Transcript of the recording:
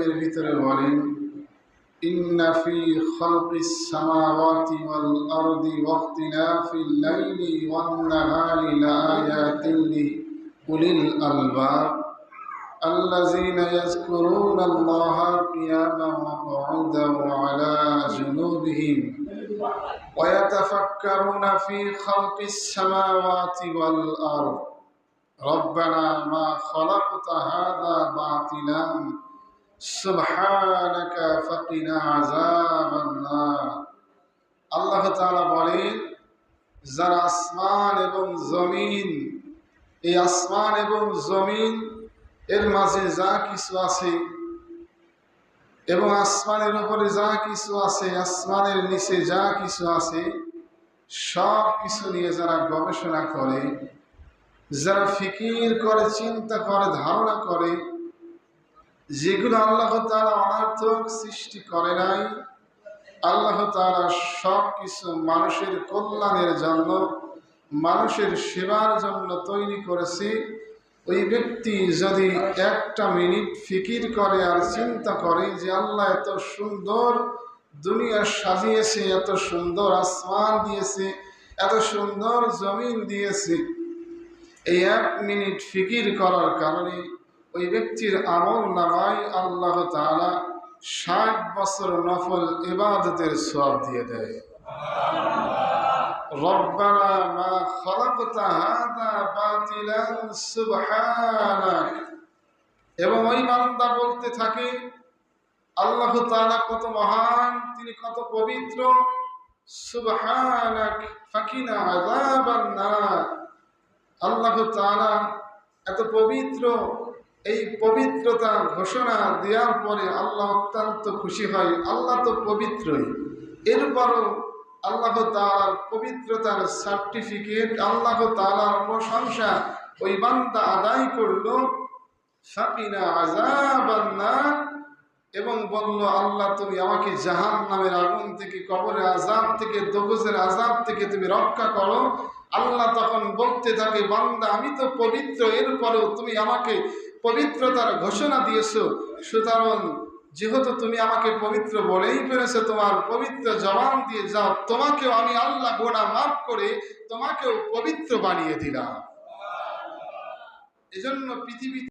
কারীমের ভিতরে বলেন, ইন্না ফি খালকিস সামাওয়াতি ওয়াল আরদি ওয়াখতিলাফিল লাইলি ওয়ান নাহারি লাআয়াতিন লিউলিল আলবাব আল্লাযীনা ইয়াযকুরুনাল্লাহা কিয়ামান ওয়া qu'udan ওয়া আলা জুনুবিহিম ওয়া ইয়াতাফাক্কারুনা ফি খালকিস সামাওয়াতি ওয়াল আরদ রব্বানা মা খালাকতা হাযা বাতিলান সুবহানাকা ফাকিনা আযাবান নার। আল্লাহ তাআলা বলেন, যারা আসমান এবং জমিন, এই আসমান এবং জমিন এর মাঝে যা কিছু আছে এবং আসমানের উপরে যা কিছু আছে, আসমানের নিচে যা কিছু আছে, সব কিছু নিয়ে যারা গবেষণা করে, যারা ফিকির করে, চিন্তা করে, ধারণা করে, যেগুলো আল্লাহ তাআলা অনর্থক সৃষ্টি করে নাই, আল্লাহ তাআলা সব কিছু মানুষের কল্যাণের জন্য, মানুষের সেবার জন্য তৈরি করেছে। ওই ব্যক্তি যদি একটা মিনিট ফিকির করে আর চিন্তা করে যে আল্লাহ এত সুন্দর দুনিয়া সাজিয়েছে, এত সুন্দর আসমান দিয়েছে, এত সুন্দর জমিন দিয়েছে, এই এক মিনিট ফিকির করার কারণে ওই ব্যক্তির আমল নামায় আল্লাহ তাআলা ৬০ বছর নফল ইবাদতের সওয়াব দিয়ে দেয়। রব্বানা মা খালাকতা হাযা বাতিলান সুবহানাক। এবং ওই বান্দা বলতে থাকে, আল্লাহ তাআলা কত মহান, তিনি কত পবিত্র, সুবহানাক ফাকিনা আযাবান নার। আল্লাহ তাআলা এত পবিত্র, এই পবিত্রতা ঘোষণা দেওয়ার পরে আল্লাহ অত্যন্ত খুশি হয়। আল্লাহ তো পবিত্রই, এরপরও আল্লাহ তাআলার পবিত্রতার সার্টিফিকেট, আল্লাহ তাআলার প্রশংসা ওই বান্দা আদায় করলো, ফাকিনা আযাবান নার, এবং বলল, আল্লাহ তুমি আমাকে জাহান্নামের আগুন থেকে, কবরের আযাব থেকে, দোজখের আযাব থেকে তুমি রক্ষা করো। আল্লাহ তখন বলতে থাকে, বান্দা আমি তো পবিত্র, এরপরেও তুমি আমাকে পবিত্রতার ঘোষণা দিয়েছো, সুতরাং যেহেতু তুমি আমাকে পবিত্র বলেই ফেলেছো, তোমার পবিত্র জবান দিয়ে যাও, তোমাকেও আমি আল্লাহ গুনাহ মাফ করে তোমাকেও পবিত্র বানিয়ে দিলাম। এজন্য পৃথিবী